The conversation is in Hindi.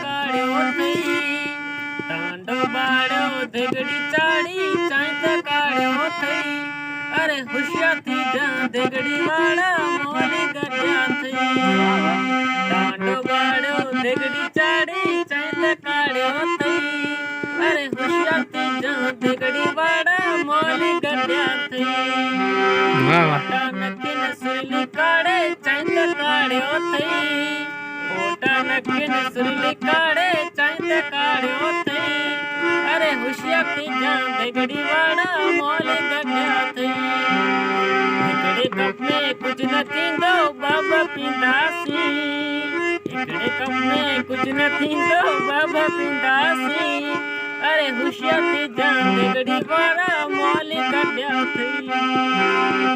काढ़्यो थई टांडो बाड़ो देगड़ी चाड़ी चांद काढ़्यो थई अरे होशियार थी जा देगड़ी वाला मोली गड्ढा थई टांडो बाड़ो देगड़ी चाड़ी चांद काढ़्यो थई अरे होशियार थी जा देगड़ी वाला मोली गड्ढा थई ओटा नकिन सुरली काढ़े चांद काढ़्यो थई ओटा नकिन सुरली काढ़े चांद काढ़्यो थई अरे होशियार थी जा देगड़ी वाला मोली गड्ढा थई एकड़े कप में कुछ न थींदो बाबा पींदासी एकड़े कप में कुछ न थींदो बाबा पींदासी अरे होशियार थी जा देगड़ी वाला मोली गड्ढा थई